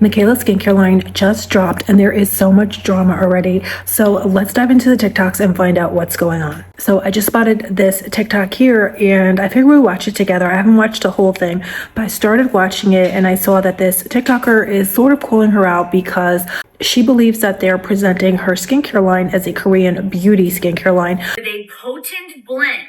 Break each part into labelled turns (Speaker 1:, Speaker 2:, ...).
Speaker 1: Mikayla's skincare line just dropped and there is so much drama already. So let's dive into the TikToks and find out what's going on. So I just spotted this TikTok here and I figured we would watch it together. I haven't watched the whole thing, but I started watching it and I saw that this TikToker is sort of calling her out because she believes that they're presenting her skincare line as a Korean beauty skincare line.
Speaker 2: With a potent blend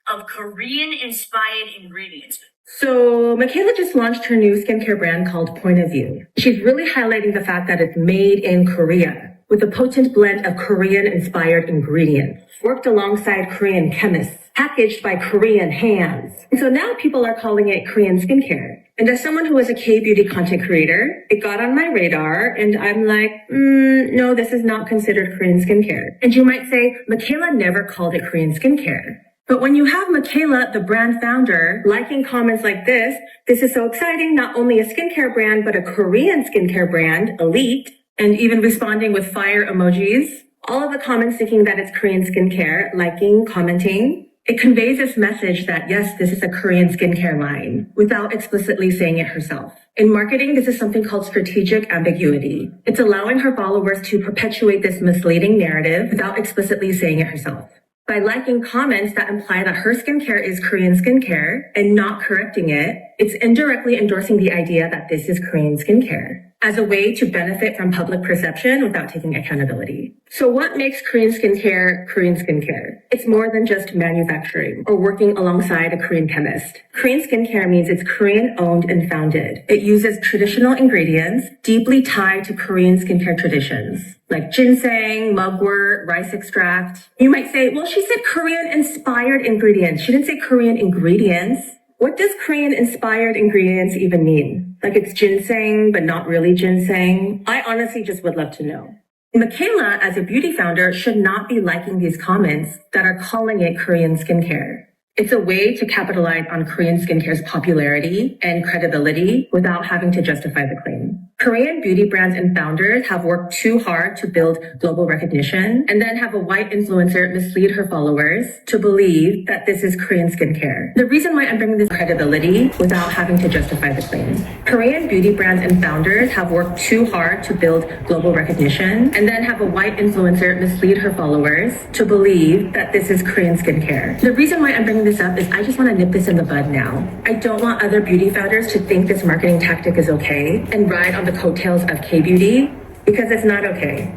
Speaker 2: of Korean-inspired ingredients.
Speaker 3: So Mikayla just launched her new skincare brand called Point of View. She's really highlighting the fact that it's made in Korea with a potent blend of Korean-inspired ingredients, worked alongside Korean chemists, packaged by Korean hands. And so now people are calling it Korean skincare. And as someone who is a K-beauty content creator, it got on my radar and I'm like, no, this is not considered Korean skincare. And you might say, Mikayla never called it Korean skincare. But when you have Mikayla, the brand founder, liking comments like this is so exciting, not only a skincare brand, but a Korean skincare brand, Elite, and even responding with fire emojis. All of the comments thinking that it's Korean skincare, liking, commenting. It conveys this message that, yes, this is a Korean skincare line, without explicitly saying it herself. In marketing, this is something called strategic ambiguity. It's allowing her followers to perpetuate this misleading narrative without explicitly saying it herself. By liking comments that imply that her skincare is Korean skincare and not correcting it, it's indirectly endorsing the idea that this is Korean skincare as a way to benefit from public perception without taking accountability. So what makes Korean skincare Korean skincare? It's more than just manufacturing or working alongside a Korean chemist. Korean skincare means it's Korean owned and founded. It uses traditional ingredients deeply tied to Korean skincare traditions, like ginseng, mugwort, rice extract. You might say, well, she said Korean inspired ingredients. She didn't say Korean ingredients. What does Korean inspired ingredients even mean? Like it's ginseng, but not really ginseng? I honestly just would love to know. Mikayla, as a beauty founder, should not be liking these comments that are calling it Korean skincare. It's a way to capitalize on Korean skincare's popularity and credibility without having to justify the claim. Korean beauty brands and founders have worked too hard to build global recognition and then have a white influencer mislead her followers to believe that this is Korean skincare. The reason why I'm bringing this credibility without having to justify the claim. Korean beauty brands and founders have worked too hard to build global recognition and then have a white influencer mislead her followers to believe that this is Korean skincare. The reason why I'm bringing this up is I just want to nip this in the bud now. I don't want other beauty founders to think this marketing tactic is okay and ride on the coattails of K-beauty because it's not okay.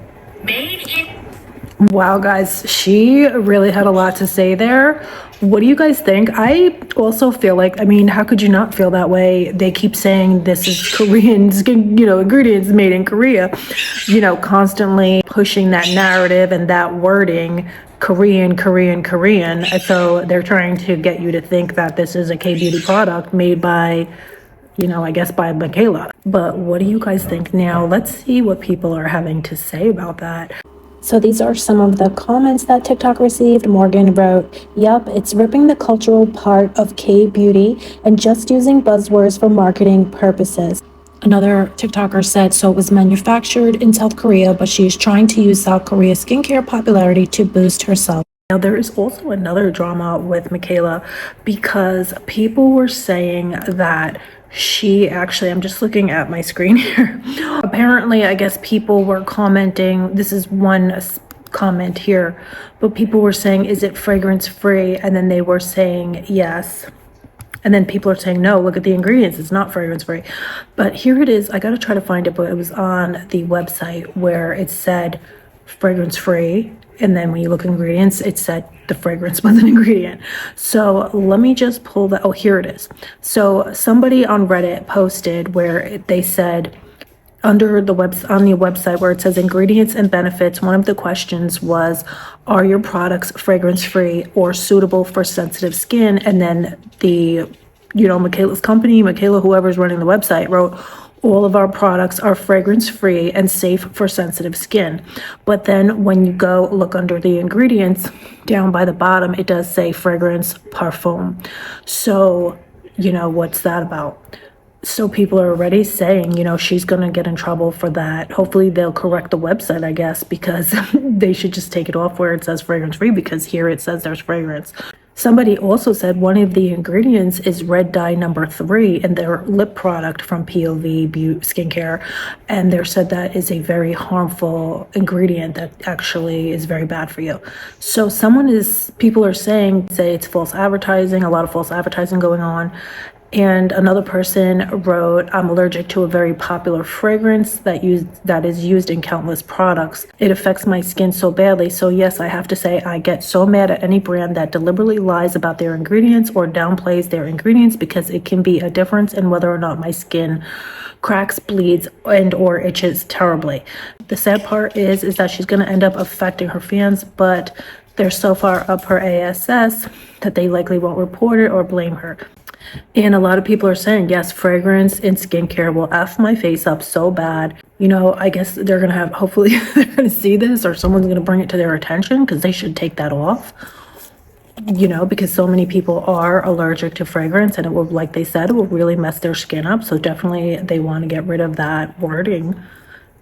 Speaker 1: Wow, guys, she really had a lot to say there. What do you guys think? I also feel like, I mean, how could you not feel that way? They keep saying this is Korean, ingredients made in Korea, constantly pushing that narrative and that wording, Korean. So they're trying to get you to think that this is a K-beauty product made by, I guess by Mikayla. But what do you guys think now? Let's see what people are having to say about that.
Speaker 4: So these are some of the comments that TikTok received. Morgan wrote, "Yup, it's ripping the cultural part of K-beauty and just using buzzwords for marketing purposes." Another TikToker said, "So it was manufactured in South Korea, but she's trying to use South Korea's skincare popularity to boost herself."
Speaker 1: Now, there is also another drama with Mikayla because people were saying that she actually, I'm just looking at my screen here. Apparently, I guess people were commenting, this is one comment here, but people were saying, is it fragrance free? And then they were saying yes. And then people are saying, no, look at the ingredients, it's not fragrance free. But here it is, I gotta try to find it, but it was on the website where it said fragrance free. And then when you look at ingredients, it said the fragrance was an ingredient. So let me just pull that. Oh, here it is. So somebody on Reddit posted where they said under the on the website where it says ingredients and benefits, one of the questions was, are your products fragrance free or suitable for sensitive skin? And then the, Mikayla's company, Mikayla, whoever's running the website, wrote, all of our products are fragrance-free and safe for sensitive skin. But then when you go look under the ingredients, down by the bottom, it does say fragrance parfum. So, what's that about? So people are already saying, she's going to get in trouble for that. Hopefully they'll correct the website, I guess, because they should just take it off where it says fragrance-free, because here it says there's fragrance. Somebody also said one of the ingredients is red dye number 3 in their lip product from POV Skincare, and they said that is a very harmful ingredient that actually is very bad for you. So people are saying, say it's false advertising, a lot of false advertising going on. And another person wrote, I'm allergic to a very popular fragrance that is used in countless products. It affects my skin so badly. So yes, I have to say I get so mad at any brand that deliberately lies about their ingredients or downplays their ingredients, because it can be a difference in whether or not my skin cracks, bleeds, and or itches terribly. The sad part is that she's going to end up affecting her fans, but they're so far up her ASS that they likely won't report it or blame her. And a lot of people are saying, yes, fragrance and skincare will F my face up so bad. I guess they're going to hopefully they're going to see this, or someone's going to bring it to their attention, because they should take that off. Because so many people are allergic to fragrance, and it will, like they said, it will really mess their skin up. So definitely they want to get rid of that wording,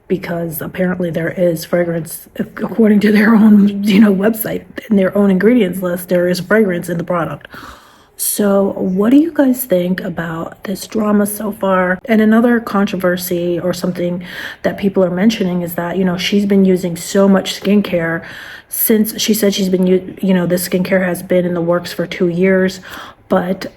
Speaker 1: because apparently there is fragrance, according to their own, website, in their own ingredients list, there is fragrance in the product. So what do you guys think about this drama so far? And another controversy or something that people are mentioning is that, she's been using so much skincare since she said she's been, this skincare has been in the works for 2 years. But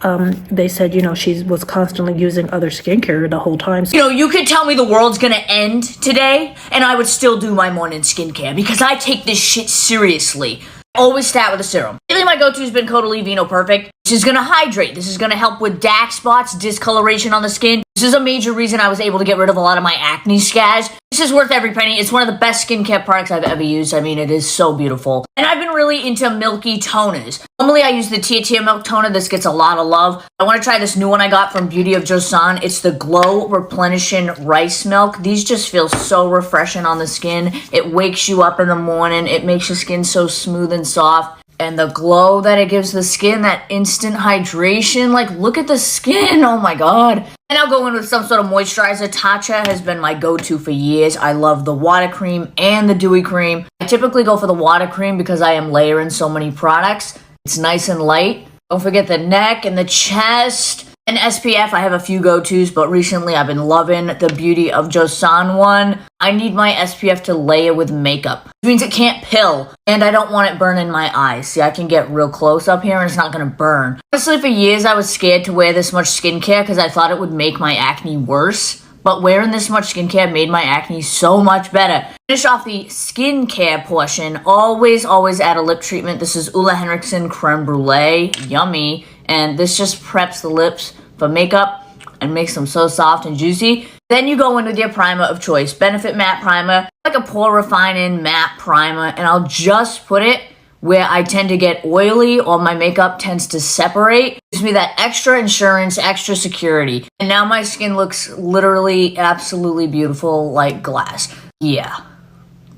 Speaker 1: they said, she was constantly using other skincare the whole time.
Speaker 2: You could tell me the world's gonna end today, and I would still do my morning skincare, because I take this shit seriously. Always start with a serum. Lately, my go-to has been Caudalie Vino Perfect. This is gonna hydrate. This is gonna help with dark spots, discoloration on the skin. This is a major reason I was able to get rid of a lot of my acne scars. This is worth every penny. It's one of the best skincare products I've ever used. I mean, it is so beautiful. And I've been really into milky toners. Normally, I use the Tia Milk Toner. This gets a lot of love. I want to try this new one I got from Beauty of Joseon. It's the Glow Replenishing Rice Milk. These just feel so refreshing on the skin. It wakes you up in the morning. It makes your skin so smooth and soft. And the glow that it gives the skin, that instant hydration, like, look at the skin, oh my god. And I'll go in with some sort of moisturizer. Tatcha has been my go-to for years. I love the water cream and the dewy cream. I typically go for the water cream because I am layering so many products. It's nice and light. Don't forget the neck and the chest. And SPF, I have a few go-tos, but recently I've been loving the Beauty of Joseon one. I need my SPF to layer with makeup. Which means it can't pill, and I don't want it burning my eyes. See, I can get real close up here and it's not gonna burn. Honestly, for years I was scared to wear this much skincare because I thought it would make my acne worse. But wearing this much skincare made my acne so much better. Finish off the skincare portion. Always add a lip treatment. This is Ulla Henriksen Creme Brulee. Yummy. And this just preps the lips for makeup and makes them so soft and juicy. Then you go in with your primer of choice. Benefit Matte Primer. Like a pore refining matte primer. And I'll just put it where I tend to get oily or my makeup tends to separate. Gives me that extra insurance, extra security. And now my skin looks literally absolutely beautiful like glass. Yeah.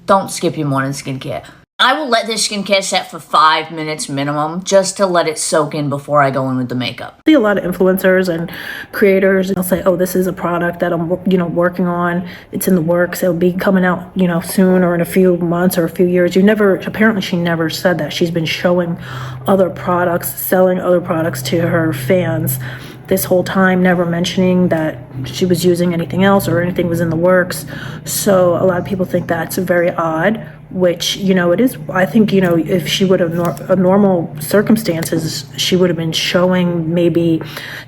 Speaker 2: Don't skip your morning skincare. I will let this skincare set for 5 minutes minimum just to let it soak in before I go in with the makeup.
Speaker 1: I see a lot of influencers and creators, they'll say, oh, this is a product that I'm, working on. It's in the works. It'll be coming out, soon or in a few months or a few years. Apparently she never said that. She's been showing other products, selling other products to her fans this whole time, never mentioning that she was using anything else or anything was in the works. So a lot of people think that's very odd, which, it is. I think, if she would have normal circumstances, she would have been showing maybe,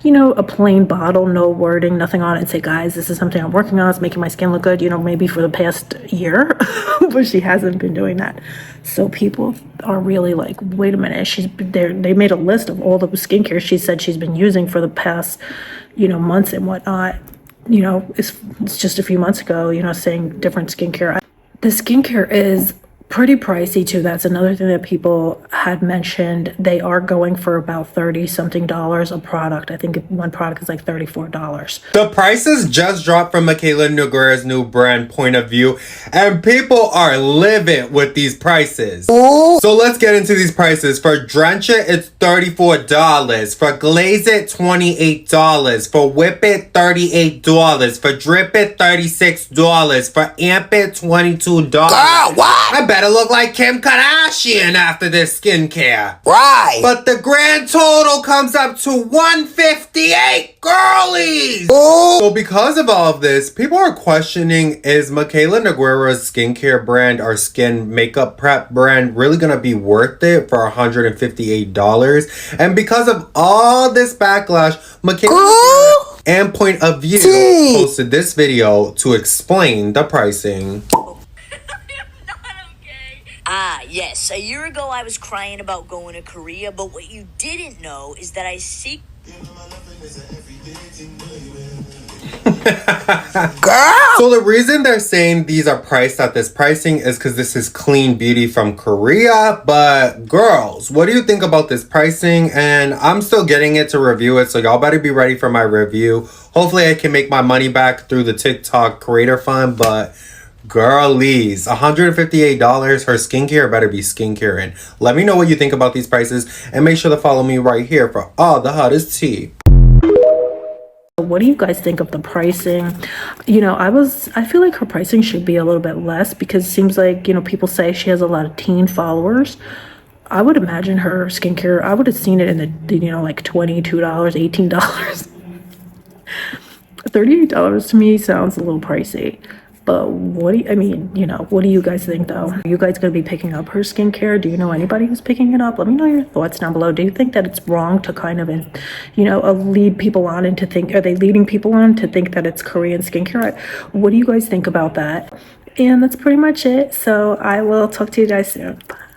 Speaker 1: a plain bottle, no wording, nothing on it, and say, guys, this is something I'm working on. It's making my skin look good, maybe for the past year, but she hasn't been doing that. So people are really like, wait a minute, they made a list of all the skincare she said she's been using for the past, months and whatnot. It's just a few months ago, saying different skincare. The skincare is pretty pricey too. That's another thing that people had mentioned. They are going for about $30-something a product. I think one product is like $34.
Speaker 5: The prices just dropped from Mikayla Nogueira's new brand Point of View, and people are livid with these prices. Ooh. So let's get into these prices. For Drench It, it's $34. For Glaze It, $28. For Whip It, $38. For Drip It, $36. For Amp It, $22.
Speaker 6: Girl, what?
Speaker 5: I bet better look like Kim Kardashian after this skincare.
Speaker 6: Right.
Speaker 5: But the grand total comes up to $158, girlies.
Speaker 6: Ooh.
Speaker 5: So because of all of this, people are questioning, is Mikayla Nogueira's skincare brand or skin makeup prep brand really gonna be worth it for $158? And because of all this backlash, Mikayla and Point of View posted this video to explain the pricing.
Speaker 2: Ah, yes. A year ago, I was crying about going to Korea, but what you didn't know is that I seek.
Speaker 6: Girl.
Speaker 5: So the reason they're saying these are priced at this pricing is because this is clean beauty from Korea. But girls, what do you think about this pricing? And I'm still getting it to review it, so y'all better be ready for my review. Hopefully I can make my money back through the TikTok creator fund, but girlies, $158, her skincare better be skincaring. Let me know what you think about these prices and make sure to follow me right here for all the hottest tea.
Speaker 1: What do you guys think of the pricing? You know, I feel like her pricing should be a little bit less because it seems like, you know, people say she has a lot of teen followers. I would imagine her skincare, I would have seen it in the, you know, like $22, $18. $38 to me sounds a little pricey. But what do you, I mean, you know, what do you guys think though? Are you guys going to be picking up her skincare? Do you know anybody who's picking it up? Let me know your thoughts down below. Do you think that it's wrong to kind of, you know, lead people on and to think, are they leading people on to think that it's Korean skincare? What do you guys think about that? And that's pretty much it. So I will talk to you guys soon. Bye.